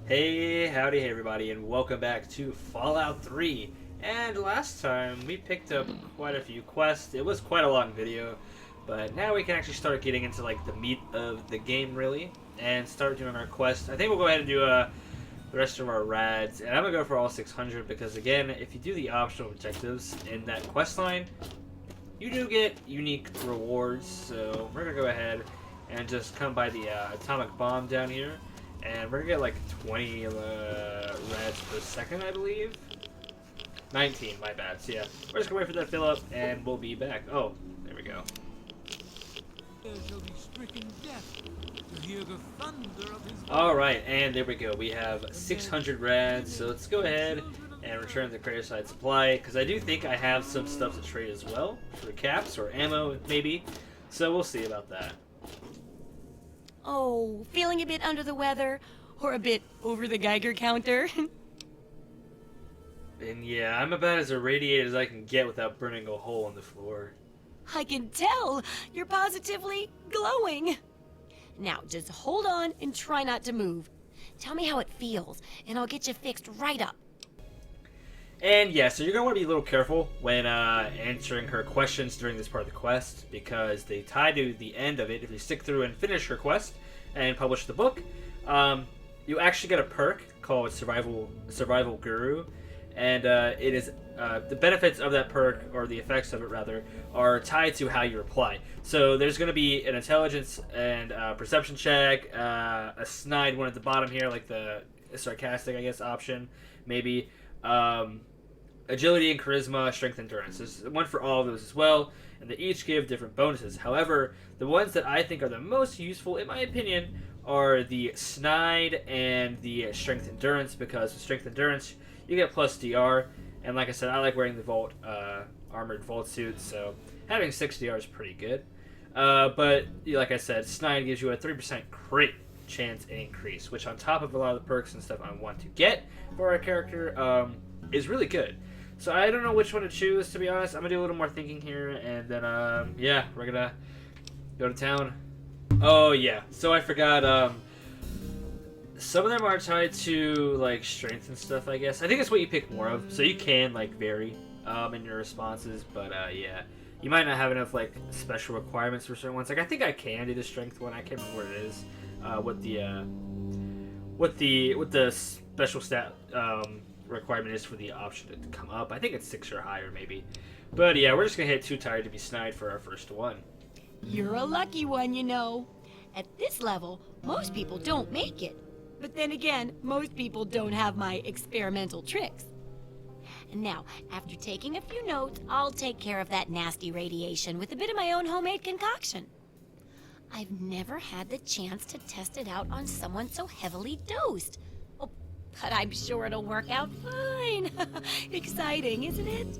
Hey, howdy, hey everybody, and welcome back to Fallout 3. And last time we picked up quite a few quests. It was quite a long video, but now we can actually start getting into like the meat of the game, really, and start doing our quests. I think we'll go ahead and do the rest of our rads, and I'm gonna go for all 600 because, again, if you do the optional objectives in that quest line, you do get unique rewards. So we're gonna go ahead and just come by the atomic bomb down here. And we're gonna get like 20 rads per second, I believe. 19, my bad. So yeah, we're just gonna wait for that to fill up, and we'll be back. Oh, there we go. All right, and there we go. We have 600 rads. So let's go ahead and return the crater side supply, because I do think I have some stuff to trade as well for caps or ammo, maybe. So we'll see about that. Oh, feeling a bit under the weather? Or a bit over the Geiger counter? And yeah, I'm about as irradiated as I can get without burning a hole in the floor. I can tell! You're positively glowing! Now, just hold on and try not to move. Tell me how it feels, and I'll get you fixed right up. And yeah, so you're going to want to be a little careful when answering her questions during this part of the quest, because they tie to the end of it. If you stick through and finish her quest and publish the book, you actually get a perk called Survival Guru, and it is the benefits of that perk, or the effects of it rather, are tied to how you reply. So there's going to be an intelligence and perception check, a snide one at the bottom here, like the sarcastic, I guess, option, maybe. Agility and charisma, strength, endurance. There's one for all of those as well, and they each give different bonuses. However, the ones that I think are the most useful, in my opinion, are the snide and the strength endurance, because with strength endurance, you get plus DR, and like I said, I like wearing the armored vault suit, so having 6 DR is pretty good. But like I said, snide gives you a 3% crit chance increase, which on top of a lot of the perks and stuff I want to get for our character, is really good. So I don't know which one to choose, to be honest. I'm gonna do a little more thinking here, and then yeah, we're gonna go to town. Oh yeah, so I forgot, some of them are tied to like strength and stuff, I guess. I think it's what you pick more of, so you can like vary in your responses, but yeah, you might not have enough like special requirements for certain ones. Like I think I can do the strength one. I can't remember what it is, what the special stat requirement is for the option to come up. I think it's 6 or higher, maybe. But yeah, we're just gonna hit Too Tired to Be Snide for our first one. You're a lucky one, you know. At this level, most people don't make it. But then again, most people don't have my experimental tricks. And now, after taking a few notes, I'll take care of that nasty radiation with a bit of my own homemade concoction. I've never had the chance to test it out on someone so heavily dosed. Oh, but I'm sure it'll work out fine. Exciting, isn't it?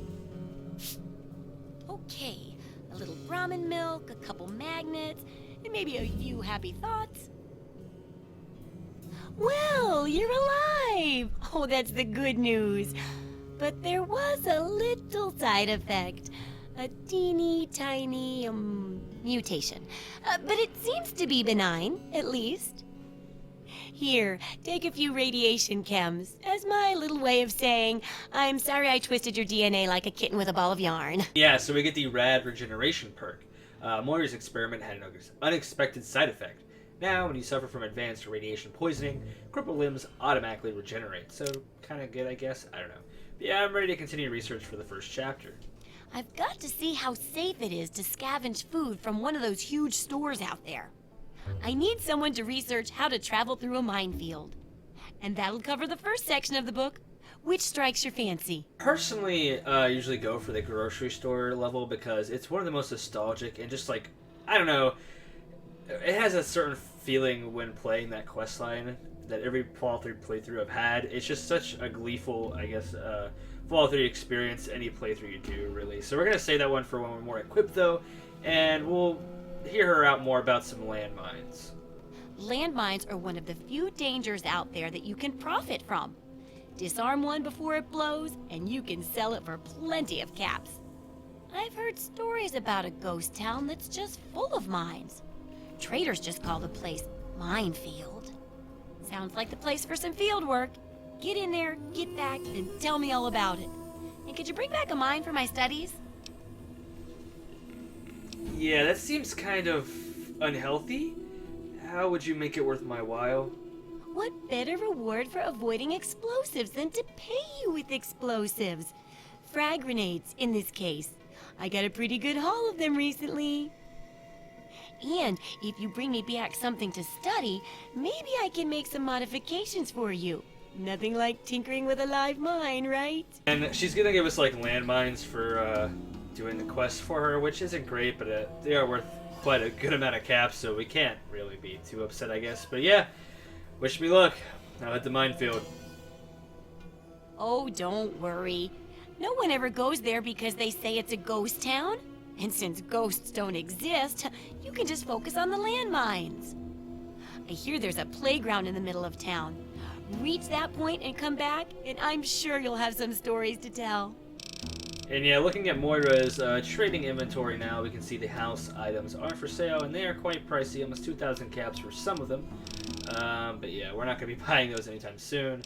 Okay, a little Brahmin milk, a couple magnets, and maybe a few happy thoughts. Well, you're alive! Oh, that's the good news. But there was a little side effect. A teeny tiny, mutation. But it seems to be benign, at least. Here, take a few radiation chems, as my little way of saying, I'm sorry I twisted your DNA like a kitten with a ball of yarn. Yeah, so we get the Rad Regeneration perk. Moira's experiment had an unexpected side effect. Now, when you suffer from advanced radiation poisoning, crippled limbs automatically regenerate. So, kind of good, I guess? I don't know. But yeah, I'm ready to continue research for the first chapter. I've got to see how safe it is to scavenge food from one of those huge stores out there. I need someone to research how to travel through a minefield. And that'll cover the first section of the book. Which strikes your fancy? Personally, I usually go for the grocery store level because it's one of the most nostalgic and just like, I don't know, it has a certain feeling when playing that quest line that every Fallout 3 playthrough I've had. It's just such a gleeful, I guess, Fallout 3 experience any playthrough you do, really. So we're going to save that one for when we're more equipped, though, and we'll hear her out more about some landmines. Landmines are one of the few dangers out there that you can profit from. Disarm one before it blows, and you can sell it for plenty of caps. I've heard stories about a ghost town that's just full of mines. Traders just call the place Minefield. Sounds like the place for some field work. Get in there, get back, and tell me all about it. And could you bring back a mine for my studies? Yeah, that seems kind of unhealthy. How would you make it worth my while? What better reward for avoiding explosives than to pay you with explosives? Frag grenades, in this case. I got a pretty good haul of them recently. And if you bring me back something to study, maybe I can make some modifications for you. Nothing like tinkering with a live mine, right? And she's gonna give us like landmines for doing the quest for her, which isn't great, but they are worth quite a good amount of caps, so we can't really be too upset, I guess. But yeah, wish me luck. I'll hit the minefield. Oh, don't worry. No one ever goes there because they say it's a ghost town. And since ghosts don't exist, you can just focus on the landmines. I hear there's a playground in the middle of town. Reach that point and come back, and I'm sure you'll have some stories to tell. And yeah, looking at Moira's trading inventory now, we can see the house items are for sale, and they are quite pricey, almost 2,000 caps for some of them. But yeah, we're not going to be buying those anytime soon.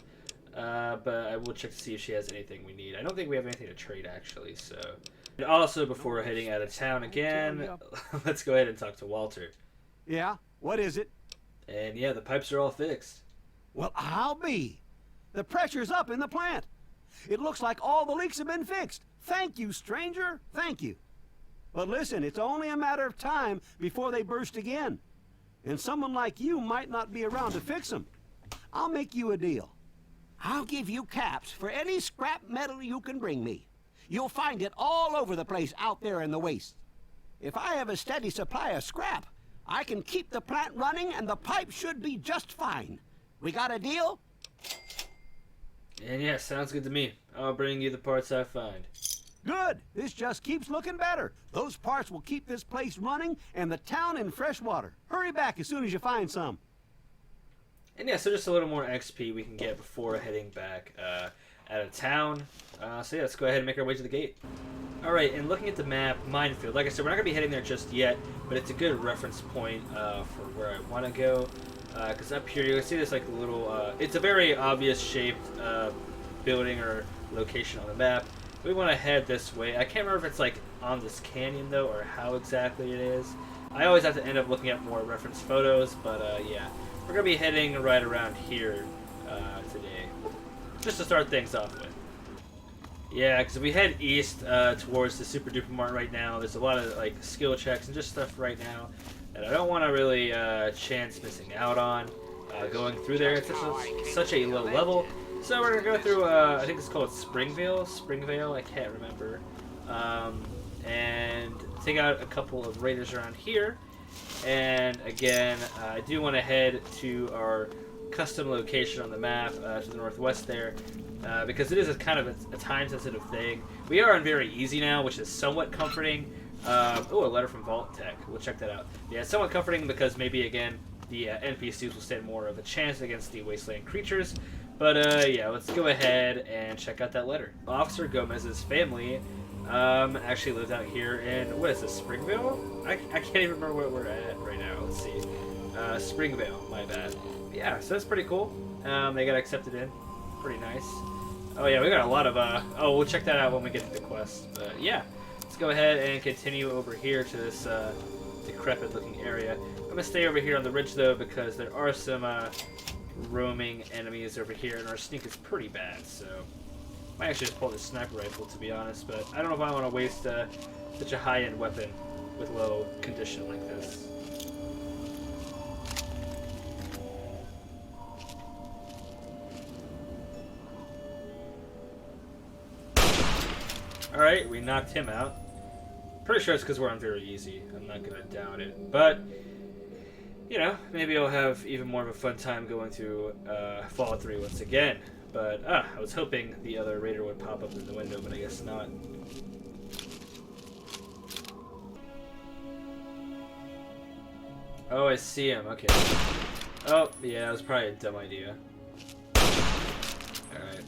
But I will check to see if she has anything we need. I don't think we have anything to trade, actually, so... And also, before heading out of town again, let's go ahead and talk to Walter. Yeah? What is it? And yeah, the pipes are all fixed. Well, I'll be. The pressure's up in the plant. It looks like all the leaks have been fixed. Thank you, stranger. Thank you. But listen, it's only a matter of time before they burst again. And someone like you might not be around to fix them. I'll make you a deal. I'll give you caps for any scrap metal you can bring me. You'll find it all over the place out there in the waste. If I have a steady supply of scrap, I can keep the plant running and the pipe should be just fine. We got a deal? And yeah, sounds good to me. I'll bring you the parts I find. Good. This just keeps looking better. Those parts will keep this place running and the town in fresh water. Hurry back as soon as you find some. And yeah, so just a little more XP we can get before heading back out of town. So yeah, let's go ahead and make our way to the gate. Alright, and looking at the map, Minefield. Like I said, we're not going to be heading there just yet, but it's a good reference point for where I want to go. Because up here, you can see this like little, it's a very obvious shaped building or location on the map. We want to head this way. I can't remember if it's like on this canyon though, or how exactly it is. I always have to end up looking at more reference photos, but yeah. We're going to be heading right around here today, just to start things off with. Yeah, because if we head east towards the Super Duper Mart right now, there's a lot of like skill checks and just stuff right now that I don't want to really chance missing out on going through there. It's such a low level. So we're going to go through, I think it's called Springvale, I can't remember, and take out a couple of raiders around here. And again, I do want to head to our custom location on the map to the northwest there, because it is a kind of a time-sensitive thing. We are on very easy now, which is somewhat comforting. Oh, a letter from Vault-Tec. We'll check that out. Yeah, it's somewhat comforting because maybe, again, the NPCs will stand more of a chance against the Wasteland creatures. But, yeah, let's go ahead and check out that letter. Officer Gomez's family actually lived out here in, what is this, Springvale? I can't even remember where we're at right now. Let's see. Springvale, my bad. Yeah, so that's pretty cool. They got accepted in. Pretty nice. Oh, yeah, we got a lot of, oh, we'll check that out when we get to the quest. But, yeah, let's go ahead and continue over here to this decrepit-looking area. I'm going to stay over here on the ridge, though, because there are some roaming enemies over here, and our sneak is pretty bad, so might actually just pull the sniper rifle, to be honest, but I don't know if I want to waste such a high-end weapon with low condition like this. Alright, we knocked him out. Pretty sure it's because we're on very easy. I'm not going to doubt it. But, you know, maybe I'll have even more of a fun time going through Fallout 3 once again. But, I was hoping the other raider would pop up in the window, but I guess not. Oh, I see him. Okay. Oh, yeah, that was probably a dumb idea. Alright.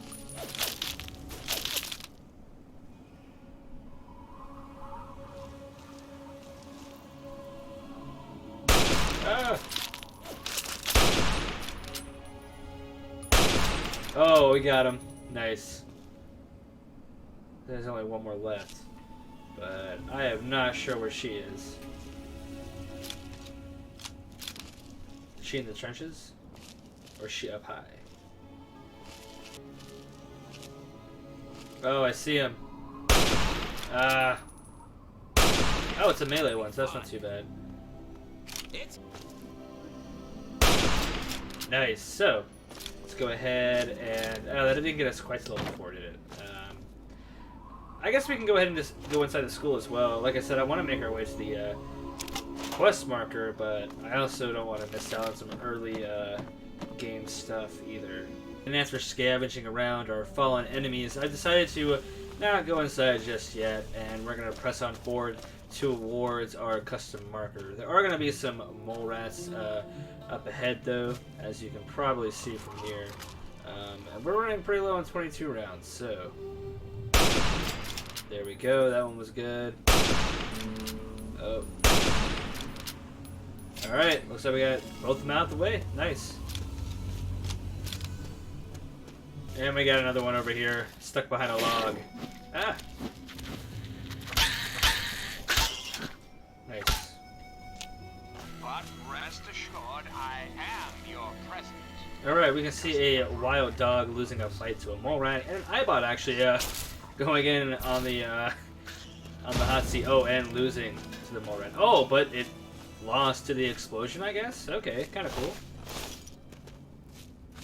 Ah! Oh, we got him. Nice. There's only one more left. But I am not sure where she is. Is she in the trenches? Or is she up high? Oh, I see him. Oh, it's a melee one, so that's not too bad. Nice. So, let's go ahead and... Oh, that didn't get us quite to level 4, did it? I guess we can go ahead and just go inside the school as well. Like I said, I want to make our way to the quest marker, but I also don't want to miss out on some early game stuff either. And after scavenging around our fallen enemies, I've decided to not go inside just yet, and we're going to press on forward towards our custom marker. There are going to be some mole rats up ahead, though, as you can probably see from here. And we're running pretty low on 22 rounds, so... There we go, that one was good. Oh. Alright, looks like we got both of them out of the way. Nice. And we got another one over here, stuck behind a log. Ah! Nice. But rest assured, I am your present. Alright, we can see a wild dog losing a fight to a mole rat, and an eyebot actually going in on the hot seat. Oh, and losing to the mole rat. Oh, but it lost to the explosion, I guess? Okay, kind of cool.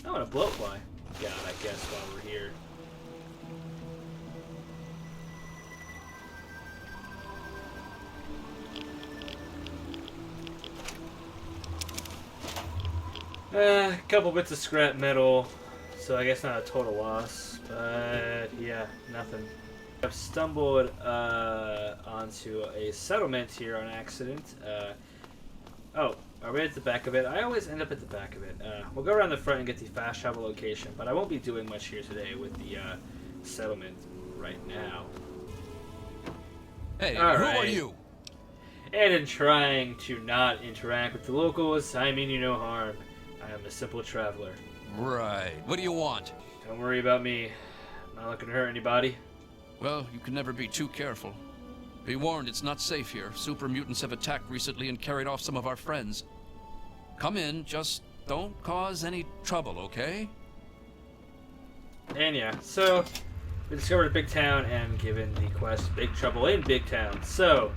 Oh, and a blowfly. God, I guess, while we're here. A couple bits of scrap metal, so I guess not a total loss, but yeah, nothing. I've stumbled onto a settlement here on accident. Oh, are we at the back of it? I always end up at the back of it. We'll go around the front and get the fast travel location, but I won't be doing much here today with the settlement right now. Hey, All who right. are you? And in trying to not interact with the locals, I mean you no harm. I am a simple traveler. Right. What do you want? Don't worry about me. I'm not looking to hurt anybody. Well, you can never be too careful. Be warned, it's not safe here. Super mutants have attacked recently and carried off some of our friends. Come in, just don't cause any trouble, okay? And yeah, so we discovered a big town and given the quest Big Trouble in Big Town. So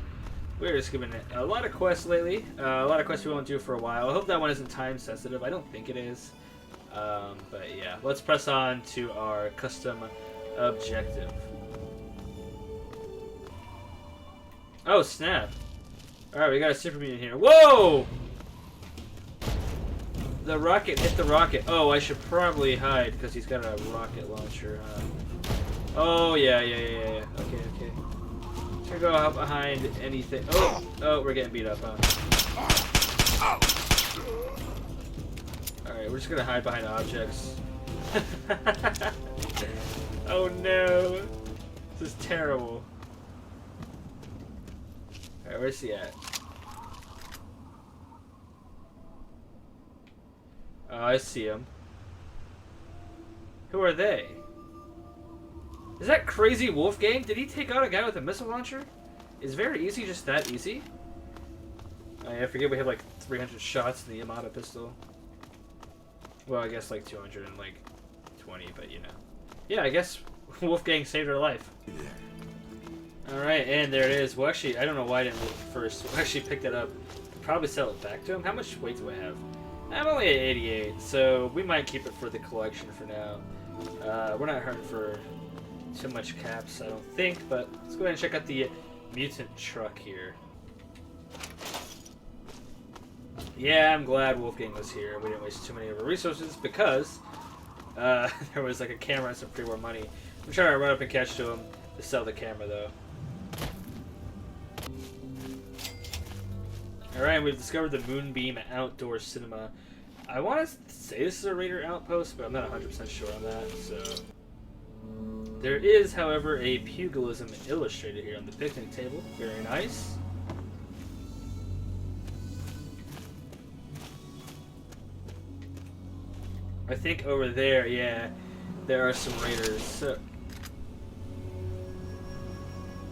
we're just given a lot of quests lately. A lot of quests we won't do for a while. I hope that one isn't time sensitive. I don't think it is. But yeah, let's press on to our custom objective. Oh, snap. Alright, we got a super mutant here. Whoa! The rocket hit the rocket. Oh, I should probably hide because he's got a rocket launcher. Oh, yeah. Okay. Should go up behind anything. Oh, we're getting beat up, huh? Alright, we're just gonna hide behind objects. Oh no! This is terrible. Alright, where's he at? Oh, I see him. Who are they? Is that crazy Wolfgang? Did he take out a guy with a missile launcher? Is very easy just that easy? Oh, yeah, I forget we have like 300 shots in the Yamada pistol. Well, I guess like 220, but you know. Yeah, I guess Wolfgang saved our life. Alright, and there it is. Well, actually, I don't know why I didn't move it first. We'll actually pick that up. Probably sell it back to him. How much weight do I have? I'm only at 88, so we might keep it for the collection for now. We're not hurting for too much caps, I don't think, but let's go ahead and check out the mutant truck here. Yeah, I'm glad Wolfgang was here. We didn't waste too many of our resources because there was like a camera and some pre-war money. I'm trying to run up and catch to him to sell the camera, though. Alright, we've discovered the Moonbeam Outdoor Cinema. I want to say this is a Raider outpost, but I'm not 100% sure on that, so... There is, however, a pugilism illustrated here on the picnic table. Very nice. I think over there, yeah, there are some raiders.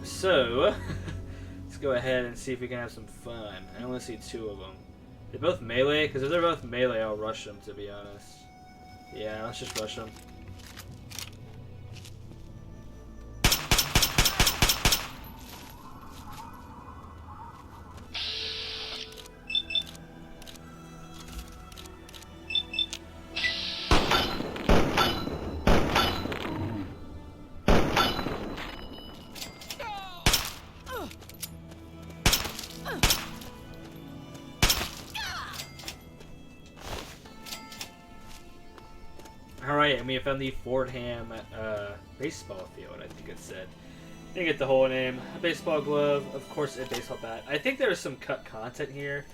So let's go ahead and see if we can have some fun. I only see 2 of them. They're both melee? Because if they're both melee, I'll rush them, to be honest. Yeah, let's just rush them. Alright, and we have found the Fordham baseball field, I think it said. Didn't get the whole name. A baseball glove, of course, a baseball bat. I think there's some cut content here.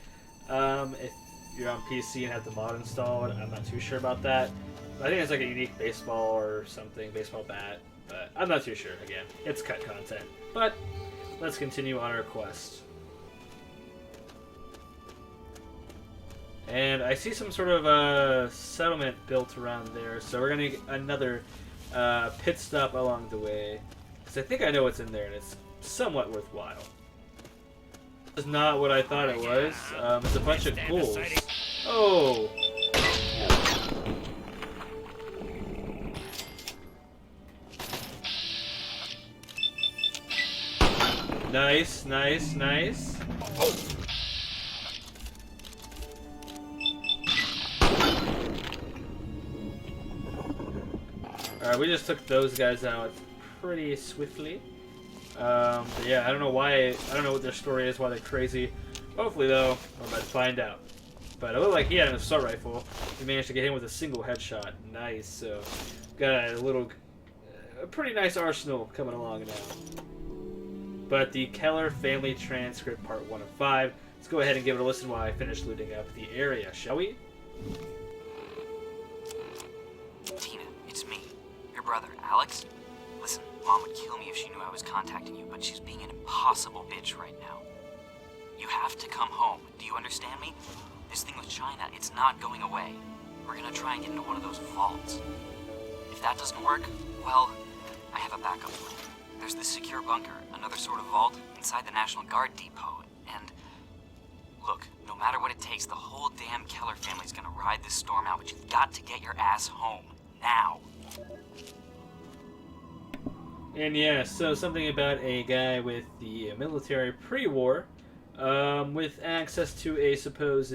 If you're on PC and have the mod installed, I'm not too sure about that. But I think it's like a unique baseball or something, baseball bat. But I'm not too sure, again. It's cut content. But let's continue on our quest. And I see some sort of settlement built around there, so we're going to get another pit stop along the way. Because I think I know what's in there, and it's somewhat worthwhile. This is not what I thought it was. It's a bunch of ghouls. Oh! Nice, nice, nice. Alright, we just took those guys out pretty swiftly. But yeah, I don't know what their story is, why they're crazy. Hopefully, though, we're about to find out. But it looked like he had an assault rifle. We managed to get him with a single headshot. Nice, so got a pretty nice arsenal coming along now. But the Keller Family Transcript Part 1 of 5. Let's go ahead and give it a listen while I finish looting up the area, shall we? Tina, it's me. Your brother, Alex. Listen, Mom would kill me if she knew I was contacting you, but she's being an impossible bitch right now. You have to come home. Do you understand me? This thing with China, it's not going away. We're gonna try and get into one of those vaults. If that doesn't work, well, I have a backup plan. There's this secure bunker, another sort of vault, inside the National Guard depot, and... Look, no matter what it takes, the whole damn Keller family's gonna ride this storm out, but you've got to get your ass home. Now. And yeah, so something about a guy with the military pre-war, with access to a supposed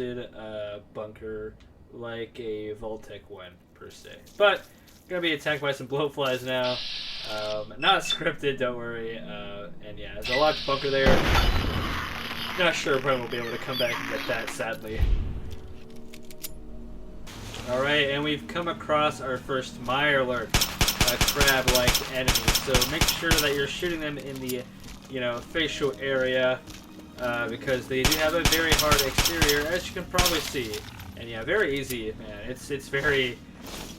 bunker, like a Vault-Tec one, per se. But, gonna be attacked by some blowflies now. Not scripted, don't worry. And yeah, there's a locked bunker there. Not sure if I will be able to come back and get that, sadly. Alright, and we've come across our first Mirelurk, a crab-like enemy. So make sure that you're shooting them in the, facial area, because they do have a very hard exterior, as you can probably see. And yeah, very easy, man. It's very,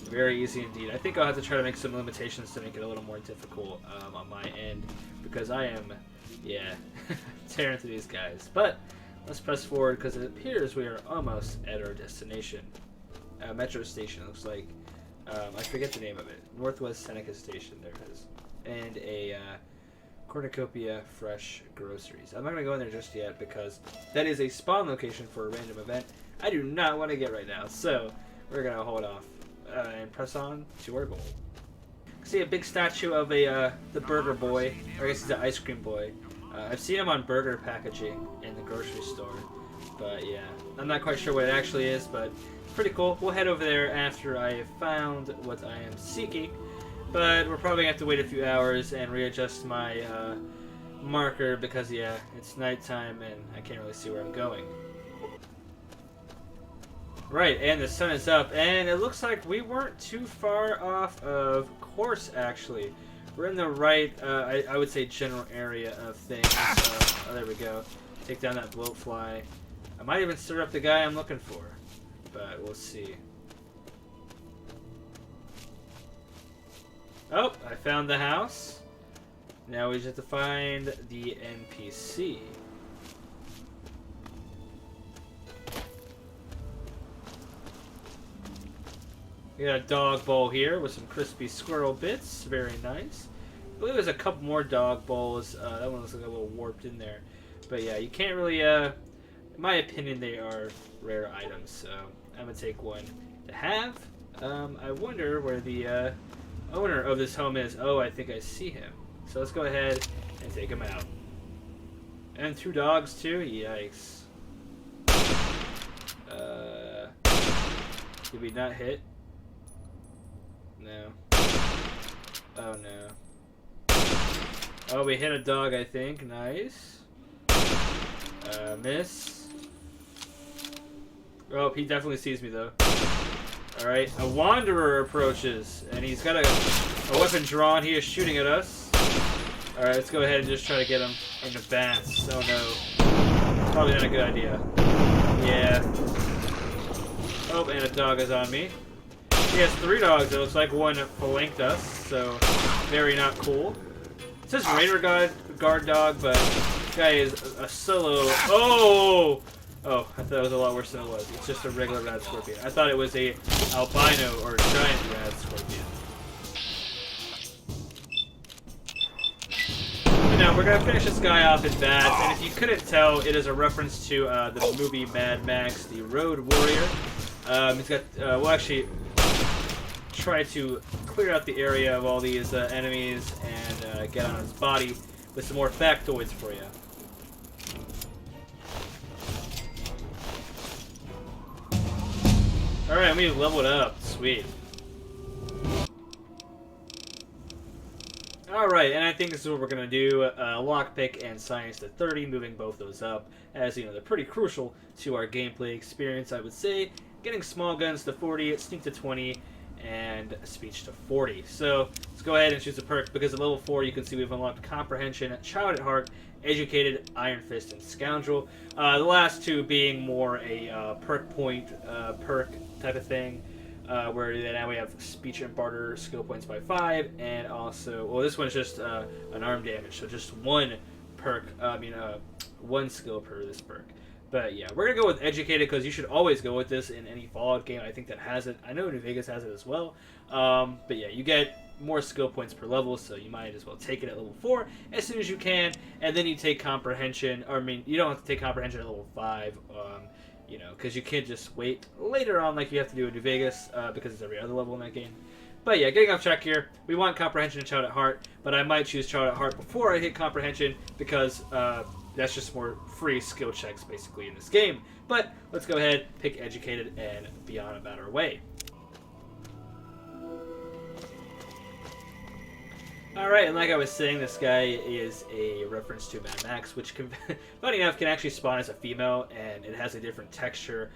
very easy indeed. I think I'll have to try to make some limitations to make it a little more difficult on my end, because I am, tearing through these guys. But let's press forward, because it appears we are almost at our destination. Metro station, looks like. I forget the name of it. Northwest Seneca Station, there it is. And a cornucopia fresh groceries. I'm not going to go in there just yet, because that is a spawn location for a random event I do not want to get right now. So we're going to hold off and press on to our goal. See a big statue of the burger boy, or I guess he's the ice cream boy. I've seen him on burger packaging in the grocery store, but yeah, I'm not quite sure what it actually is, but pretty cool. We'll head over there after I have found what I am seeking, but we're probably going to have to wait a few hours and readjust my marker, because yeah, it's nighttime and I can't really see where I'm going. Right, and the sun is up, and it looks like we weren't too far off of course, actually. We're in the right, I would say, general area of things. Oh, there we go. Take down that bloatfly. I might even stir up the guy I'm looking for, but we'll see. Oh, I found the house. Now we just have to find the NPC. We got a dog bowl here with some crispy squirrel bits. Very nice. I believe there's a couple more dog bowls. That one looks like a little warped in there. But yeah, you can't really, in my opinion, they are rare items. So I'm going to take one to have. I wonder where the owner of this home is. Oh, I think I see him. So let's go ahead and take him out. And 2 dogs too? Yikes. Did we not hit? No. Oh no. Oh, we hit a dog, I think. Nice. Miss. Oh, he definitely sees me though. Alright, a wanderer approaches, and he's got a weapon drawn. He is shooting at us. Alright, let's go ahead and just try to get him in advance. Oh no. Probably not a good idea. Yeah. Oh, and a dog is on me. He has 3 dogs. It looks like one flanked us, so very not cool. It says Raider guard dog, but this guy is a solo. Oh! Oh, I thought it was a lot worse than it was. It's just a regular rad scorpion. I thought it was a albino or giant rad scorpion. But no, we're gonna finish this guy off in bad. And if you couldn't tell, it is a reference to the movie Mad Max: The Road Warrior. He's got. We'll actually try to clear out the area of all these enemies and get on his body with some more factoids for you. Alright, we leveled up. Sweet. Alright, and I think this is what we're going to do. Lockpick and Science to 30, moving both those up. As, you know, they're pretty crucial to our gameplay experience, I would say. Getting small guns to 40, sneak to 20, and speech to 40. So, let's go ahead and choose a perk, because at level 4 you can see we've unlocked Comprehension, Child at Heart, Educated, Iron Fist, and Scoundrel. The last 2 being more a perk point perk type of thing, where now we have Speech and Barter skill points by 5, and also, well, this one's just an arm damage, so just 1 perk, 1 skill per this perk. But yeah, we're going to go with Educated, because you should always go with this in any Fallout game, I think, that has it. I know New Vegas has it as well. But yeah, you get more skill points per level, so you might as well take it at level 4 as soon as you can, and then you take Comprehension, or I mean, you don't have to take Comprehension at level 5, you know, because you can't just wait later on like you have to do in New Vegas, because it's every other level in that game. But yeah, getting off track here, we want Comprehension and Child at Heart, but I might choose Child at Heart before I hit Comprehension, because that's just more free skill checks basically in this game. But let's go ahead, pick Educated, and be on about our way. Alright, and like I was saying, this guy is a reference to Mad Max, which, funny enough, can actually spawn as a female, and it has a different texture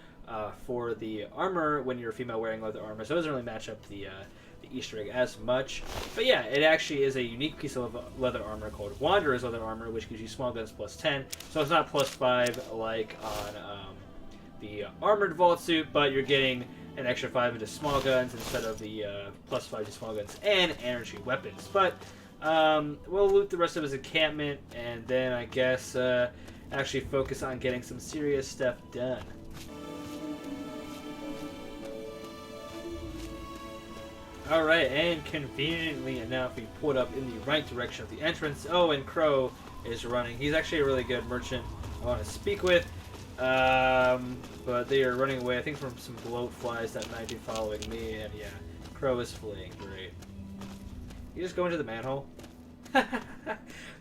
for the armor when you're a female wearing leather armor, so it doesn't really match up the Easter egg as much. But yeah, it actually is a unique piece of leather armor called Wanderer's Leather Armor, which gives you small guns plus 10, so it's not plus 5 like on the armored vault suit, but you're getting an extra 5 into small guns instead of the plus 5 to small guns and energy weapons. But we'll loot the rest of his encampment, and then I guess actually focus on getting some serious stuff done. Alright, and conveniently enough, we pulled up in the right direction of the entrance. Oh, and Crow is running. He's actually a really good merchant I want to speak with. But they are running away, I think, from some bloat flies that might be following me, and yeah, Crow is fleeing. Great. You just go into the manhole?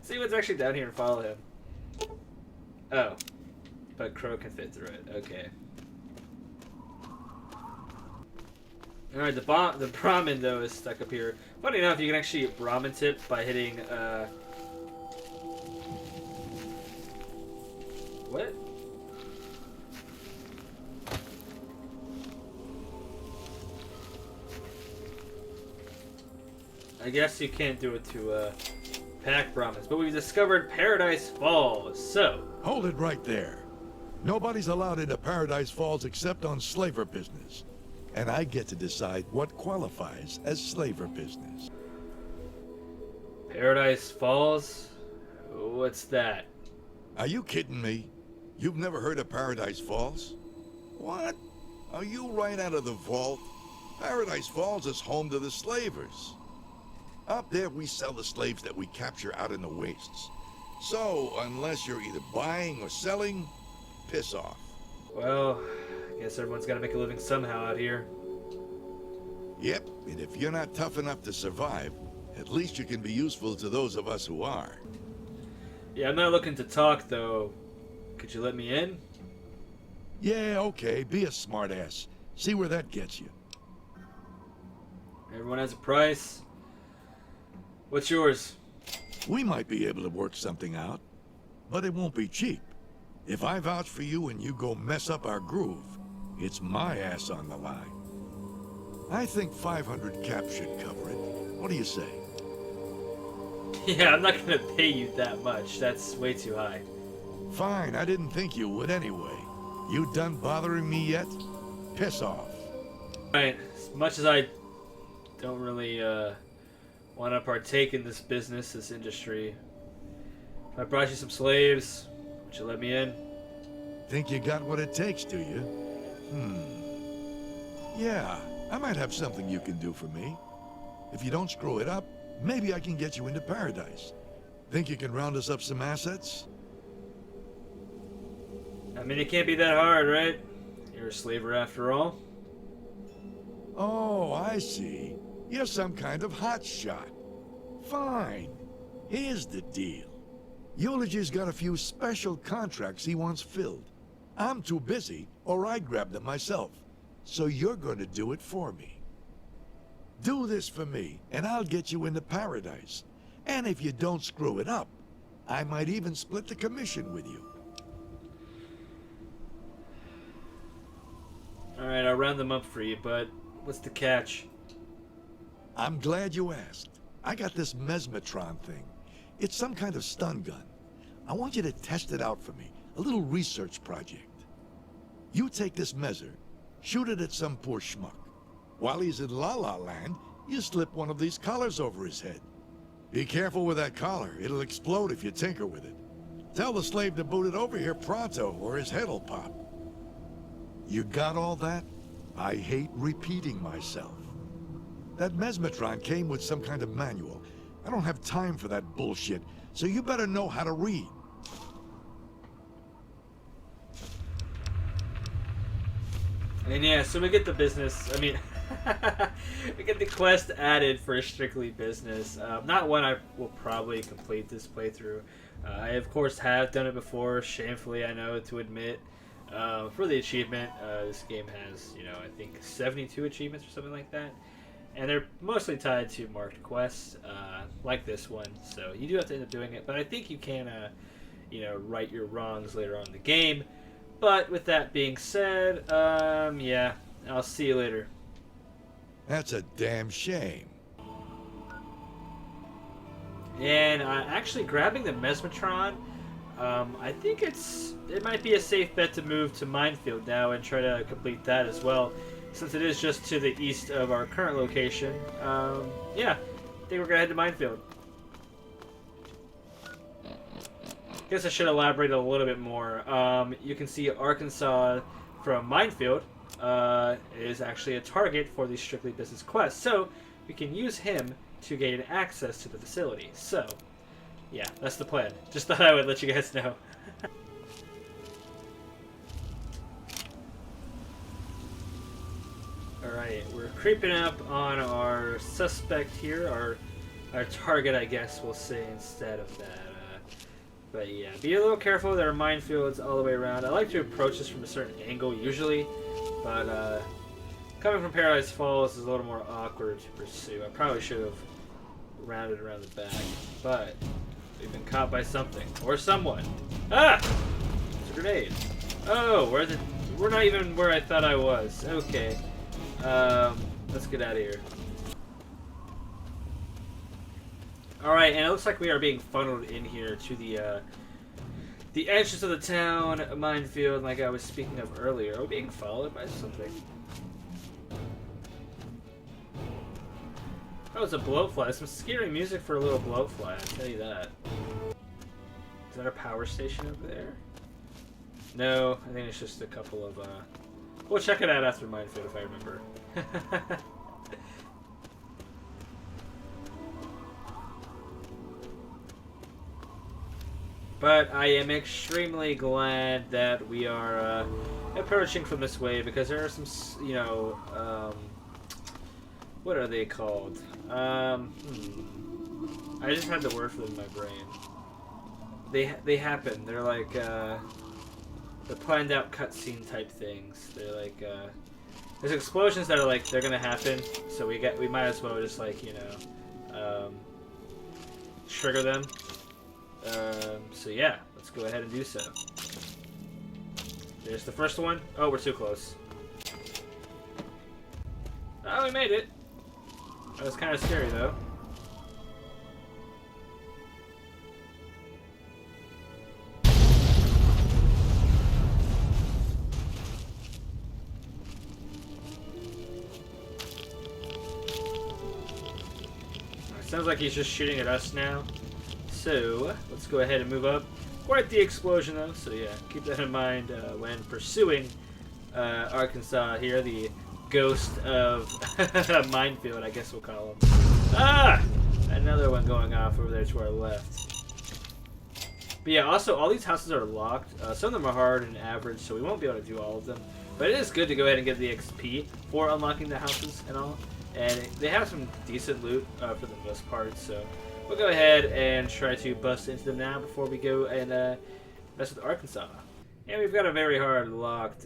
See what's actually down here and follow him. Oh. But Crow can fit through it. Okay. Alright, the Brahmin, though, is stuck up here. Funny enough, you can actually Brahmin tip by hitting, what? I guess you can't do it to, pack Brahmins, but we've discovered Paradise Falls, so... Hold it right there. Nobody's allowed into Paradise Falls except on slaver business. And I get to decide what qualifies as slaver business. Paradise Falls? What's that? Are you kidding me? You've never heard of Paradise Falls? What? Are you right out of the vault? Paradise Falls is home to the slavers. Up there, we sell the slaves that we capture out in the wastes. So, unless you're either buying or selling, piss off. Well, I guess everyone's got to make a living somehow out here. Yep, and if you're not tough enough to survive, at least you can be useful to those of us who are. Yeah, I'm not looking to talk, though. Could you let me in? Yeah, okay, be a smartass. See where that gets you. Everyone has a price. What's yours? We might be able to work something out, but it won't be cheap. If I vouch for you and you go mess up our groove, it's my ass on the line. I think 500 caps should cover it. What do you say? Yeah, I'm not gonna pay you that much. That's way too high. Fine, I didn't think you would anyway. You done bothering me yet? Piss off. Right, as much as I don't really want to partake in this business, this industry, if I brought you some slaves, would you let me in? Think you got what it takes, do you? Yeah, I might have something you can do for me. If you don't screw it up, maybe I can get you into paradise. Think you can round us up some assets? I mean, it can't be that hard, right? You're a slaver after all. Oh, I see. You're some kind of hotshot. Fine. Here's the deal. Eulogy's got a few special contracts he wants filled. I'm too busy, or I'd grab them myself. So you're going to do it for me. Do this for me, and I'll get you into paradise. And if you don't screw it up, I might even split the commission with you. Alright, I'll round them up for you, but what's the catch? I'm glad you asked. I got this mesmetron thing. It's some kind of stun gun. I want you to test it out for me. A little research project. You take this measure, shoot it at some poor schmuck. While he's in La La Land, you slip one of these collars over his head. Be careful with that collar. It'll explode if you tinker with it. Tell the slave to boot it over here pronto, or his head'll pop. You got all that? I hate repeating myself. That mesmetron came with some kind of manual. I don't have time for that bullshit, so you better know how to read. And yeah, so we get the business, I mean, we get the quest added for Strictly Business. Not one I will probably complete this playthrough. I, of course, have done it before, shamefully, I know, to admit. For the achievement, this game has, I think 72 achievements or something like that. And they're mostly tied to marked quests, like this one. So you do have to end up doing it, but I think you can, right your wrongs later on in the game. But with that being said, yeah, I'll see you later. That's a damn shame. And actually grabbing the Mesmetron, I think it might be a safe bet to move to Minefield now and try to complete that as well, since it is just to the east of our current location. Yeah, I think we're gonna head to Minefield. Guess I should elaborate a little bit more. You can see Arkansas from Minefield is actually a target for the Strictly Business quest, so we can use him to gain access to the facility. So, yeah, that's the plan. Just thought I would let you guys know. Alright, we're creeping up on our suspect here, our target, I guess we'll say instead of that. But yeah, be a little careful. There are minefields all the way around. I like to approach this from a certain angle usually, but coming from Paradise Falls is a little more awkward to pursue. I probably should have rounded around the back, but we've been caught by something or someone. Ah! It's a grenade. Oh, we're not even where I thought I was. Okay, let's get out of here. Alright, and it looks like we are being funneled in here to the entrance of the town, Minefield, like I was speaking of earlier. Are we being followed by something? Oh, it's a blowfly. Some scary music for a little blowfly, I'll tell you that. Is that a power station over there? No, I think it's just a couple of, we'll check it out after Minefield if I remember. But I am extremely glad that we are approaching from this way, because there are some, you know, what are they called? I just had the word for them in my brain. They happen. They're like they're planned out cutscene type things. They're like there's explosions that are like they're gonna happen, so we might as well just like, you know, trigger them. So yeah, let's go ahead and do so. There's the first one. Oh, we're too close. Oh, we made it. That was kind of scary though. Sounds like he's just shooting at us now. So, let's go ahead and move up. Quite the explosion though, so yeah, keep that in mind when pursuing Arkansas here, the ghost of Minefield, I guess we'll call him. Ah! Another one going off over there to our left. But yeah, also, all these houses are locked. Some of them are hard and average, so we won't be able to do all of them. But it is good to go ahead and get the XP for unlocking the houses and all. And they have some decent loot for the most part, so we'll go ahead and try to bust into them now before we go and mess with Arkansas. And we've got a very hard locked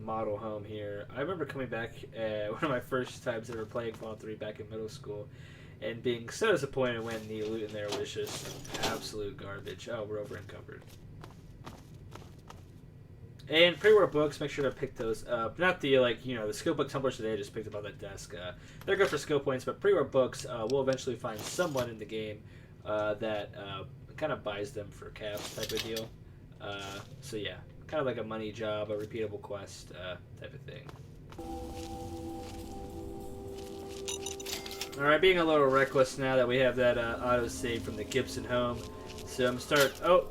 model home here. I remember coming back one of my first times ever playing Fallout 3 back in middle school and being so disappointed when the loot in there was just absolute garbage. Oh, we're over encumbered. And pre-war books, make sure to pick those up. Not the, like, you know, the skill book tumblers today I just picked up on the desk. They're good for skill points, but pre-war books, we'll eventually find someone in the game that kind of buys them for caps type of deal. So yeah, kind of like a money job, a repeatable quest type of thing. Alright, being a little reckless now that we have that auto-save from the Gibson home. So I'm going to start... Oh!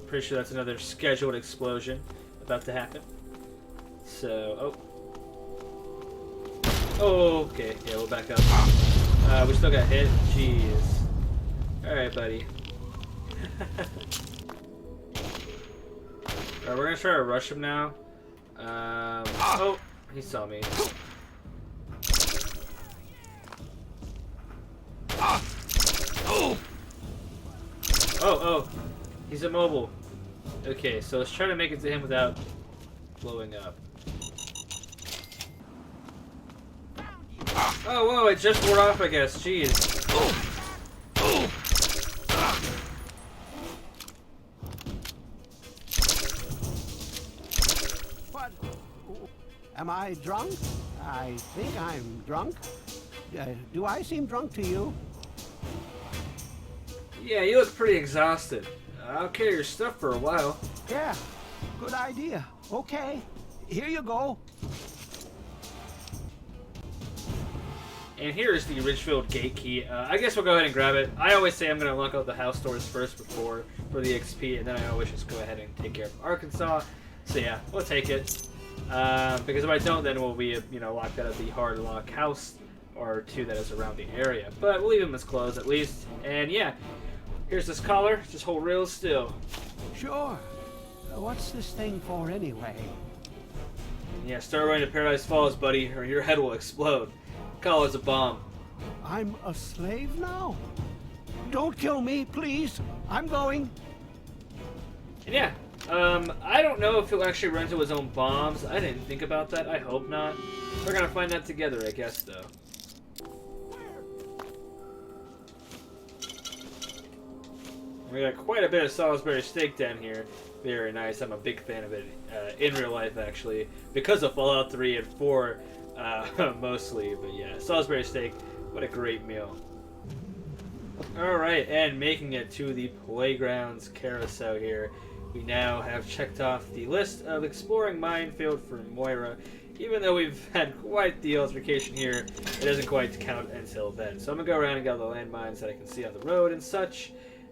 Pretty sure that's another scheduled explosion about to happen. So, oh, okay, yeah, we'll back up. We still got hit. Jeez. All right, buddy. Alright, we're gonna try to rush him now. Oh, he saw me. Oh, he's immobile. Okay, so let's try to make it to him without blowing up. Oh, whoa, it just wore off, I guess. Jeez. What? Am I drunk? I think I'm drunk. Do I seem drunk to you? Yeah, you look pretty exhausted. I'll carry your stuff for a while. Yeah, good idea. Okay, here you go. And here is the Ridgefield gate key. I guess we'll go ahead and grab it. I always say I'm going to unlock all the house doors first before for the XP, and then I always just go ahead and take care of Arkansas. So yeah, we'll take it. Because if I don't, then we'll be, you know, locked out of the hard lock house or two that is around the area. But we'll leave them as closed at least. And yeah, here's this collar. Just hold real still. Sure. What's this thing for anyway? Yeah, start running to Paradise Falls, buddy, or your head will explode. Collar's a bomb. I'm a slave now? Don't kill me, please. I'm going. And yeah, I don't know if he'll actually run to his own bombs. I didn't think about that. I hope not. We're gonna find that together, I guess, though. We got quite a bit of Salisbury steak down here. Very nice. I'm a big fan of it in real life, actually, because of Fallout 3 and 4 mostly. But yeah, Salisbury steak, what a great meal. Alright, and making it to the Playgrounds carousel here. We now have checked off the list of exploring Minefield for Moira. Even though we've had quite the altercation here, it doesn't quite count until then. So I'm going to go around and get all the landmines that I can see on the road and such.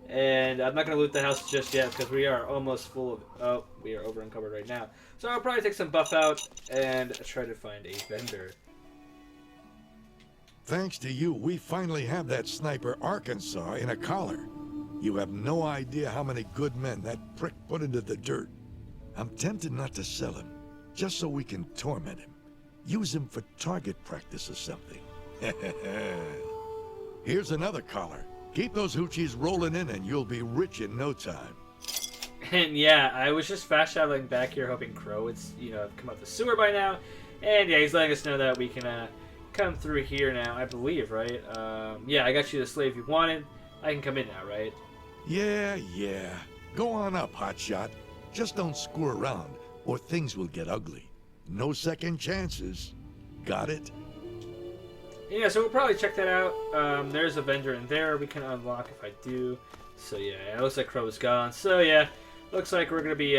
And I'm not going to loot the house just yet because we are almost full of... Oh, we are over encumbered right now. So I'll probably take some buff out and try to find a vendor. Thanks to you, we finally have that sniper Arkansas in a collar. You have no idea how many good men that prick put into the dirt. I'm tempted not to sell him, just so we can torment him. Use him for target practice or something. Here's another collar. Keep those hoochies rolling in and you'll be rich in no time. And yeah, I was just fast traveling back here hoping Crow would, come out the sewer by now. And yeah, he's letting us know that we can come through here now, I believe, right? Yeah, I got you the slave you wanted. I can come in now, right? Yeah. Go on up, hotshot. Just don't screw around, or things will get ugly. No second chances. Got it? Yeah, so we'll probably check that out. There's a vendor in there we can unlock if I do. So yeah, it looks like Crow's gone. So yeah, looks like we're going to be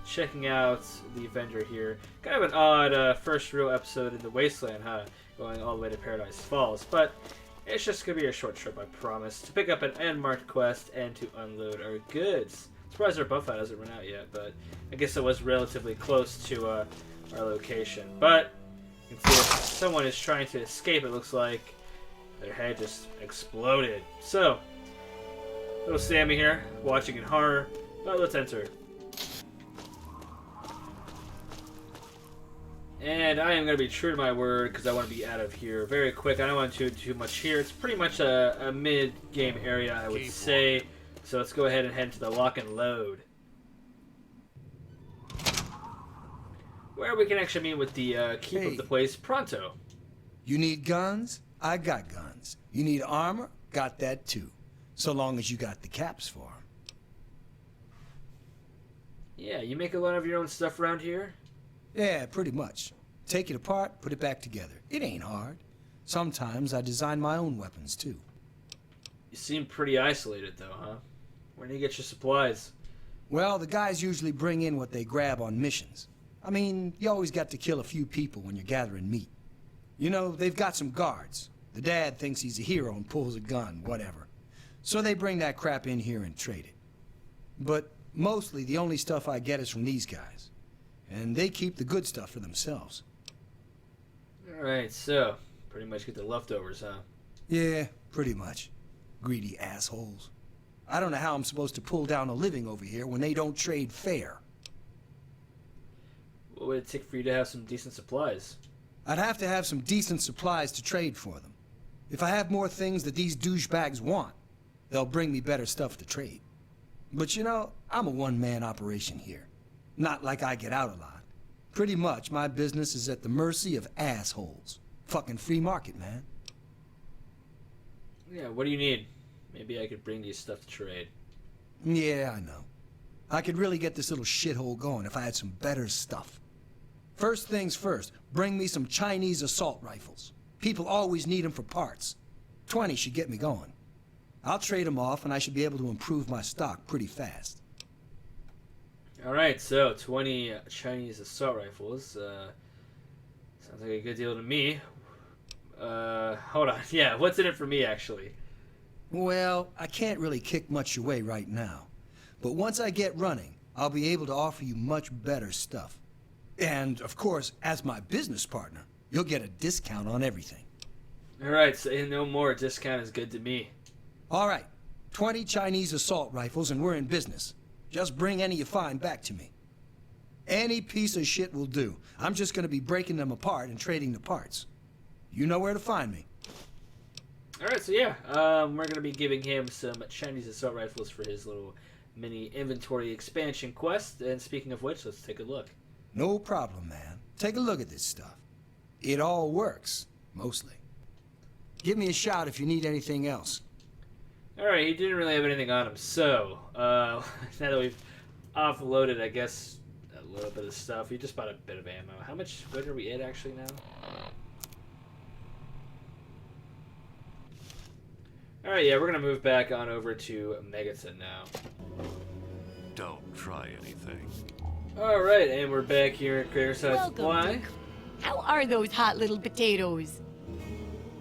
checking out the vendor here. Kind of an odd first real episode in the Wasteland, huh? Going all the way to Paradise Falls. But it's just going to be a short trip, I promise. To pick up an unmarked quest and to unload our goods. Surprised our buff out hasn't run out yet, but I guess it was relatively close to our location. But you can see if someone is trying to escape, it looks like their head just exploded. So, little Sammy here, watching in horror, but let's enter. And I am going to be true to my word because I want to be out of here very quick. I don't want to do too much here. It's pretty much a mid-game area, I would say. So let's go ahead and head to the lock and load, where we can actually meet with the keep of the place pronto. You need guns? I got guns. You need armor? Got that too. So long as you got the caps for 'em. Yeah, you make a lot of your own stuff around here? Yeah, pretty much. Take it apart, put it back together. It ain't hard. Sometimes I design my own weapons too. You seem pretty isolated though, huh? Where do you get your supplies? Well, the guys usually bring in what they grab on missions. I mean, you always got to kill a few people when you're gathering meat. You know, they've got some guards. The dad thinks he's a hero and pulls a gun, whatever. So they bring that crap in here and trade it. But mostly the only stuff I get is from these guys. And they keep the good stuff for themselves. Alright, so pretty much get the leftovers, huh? Yeah, pretty much. Greedy assholes. I don't know how I'm supposed to pull down a living over here when they don't trade fair. What would it take for you to have some decent supplies? I'd have to have some decent supplies to trade for them. If I have more things that these douchebags want, they'll bring me better stuff to trade. But you know, I'm a one-man operation here. Not like I get out a lot. Pretty much my business is at the mercy of assholes. Fucking free market, man. Yeah, what do you need? Maybe I could bring you stuff to trade. Yeah, I know. I could really get this little shithole going if I had some better stuff. First things first, bring me some Chinese assault rifles. People always need them for parts. 20 should get me going. I'll trade them off and I should be able to improve my stock pretty fast. Alright, so 20 Chinese assault rifles. Sounds like a good deal to me. Hold on. Yeah, what's in it for me, actually? Well, I can't really kick much your way right now. But once I get running, I'll be able to offer you much better stuff. And, of course, as my business partner, you'll get a discount on everything. Alright, say no more. Discount is good to me. Alright, 20 Chinese assault rifles and we're in business. Just bring any you find back to me. Any piece of shit will do. I'm just gonna be breaking them apart and trading the parts. You know where to find me. Alright, so yeah, we're going to be giving him some Chinese assault rifles for his little mini inventory expansion quest. And speaking of which, let's take a look. No problem, man. Take a look at this stuff. It all works, mostly. Give me a shout if you need anything else. Alright, he didn't really have anything on him, so, now that we've offloaded, I guess, a little bit of stuff, he just bought a bit of ammo. How much good are we at, actually, now? Alright, yeah, we're gonna move back on over to Megaton now. Don't try anything. Alright, and we're back here at Craterside Welcome, Supply. Duke. How are those hot little potatoes?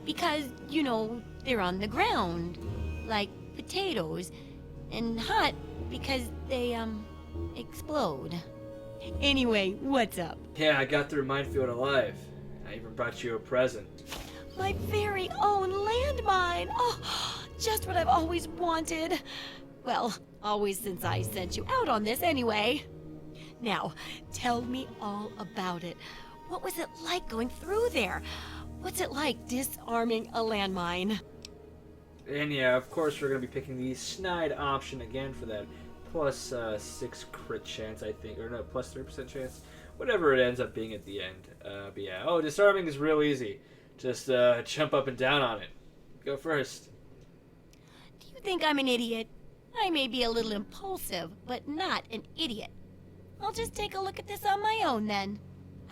Because, you know, they're on the ground. Like potatoes. And hot because they, explode. Anyway, what's up? Yeah, I got through Minefield alive. I even brought you a present. My very own landmine! Oh, just what I've always wanted. Well, always since I sent you out on this anyway. Now, tell me all about it. What was it like going through there? What's it like disarming a landmine? And yeah, of course, we're going to be picking the snide option again for that plus 6 crit chance, I think. Or no, plus 3% chance. Whatever it ends up being at the end. But yeah, oh, disarming is real easy. Just jump up and down on it. Go first. Do you think I'm an idiot? I may be a little impulsive, but not an idiot. I'll just take a look at this on my own then.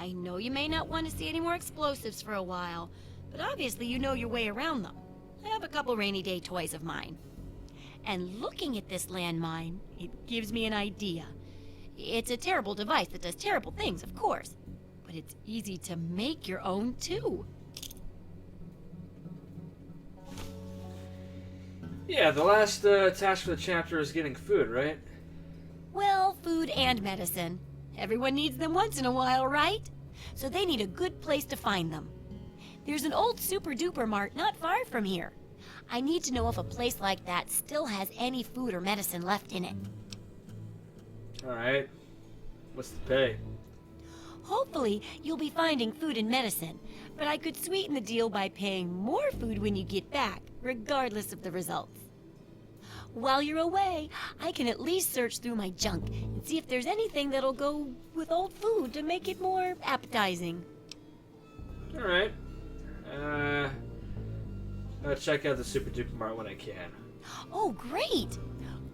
I know you may not want to see any more explosives for a while, but obviously you know your way around them. I have a couple rainy day toys of mine. And looking at this landmine, it gives me an idea. It's a terrible device that does terrible things, of course, but it's easy to make your own too. Yeah, the last task for the chapter is getting food, right? Well, food and medicine. Everyone needs them once in a while, right? So they need a good place to find them. There's an old super-duper mart not far from here. I need to know if a place like that still has any food or medicine left in it. Alright. What's the pay? Hopefully, you'll be finding food and medicine, but I could sweeten the deal by paying more food when you get back, regardless of the results. While you're away, I can at least search through my junk and see if there's anything that'll go with old food to make it more appetizing. Alright. I'll check out the Super Duper Mart when I can. Oh, great!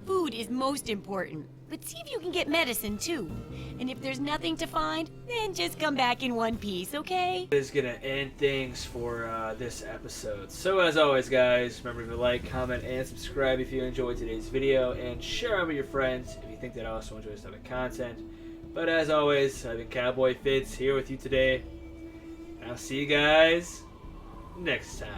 Food is most important, but see if you can get medicine too. And if there's nothing to find, then just come back in one piece, okay? This is gonna end things for this episode. So as always, guys, remember to like, comment, and subscribe if you enjoyed today's video, and share it with your friends if you think they also enjoy this type of content. But as always, I've been Cowboy Fitz here with you today. I'll see you guys next time.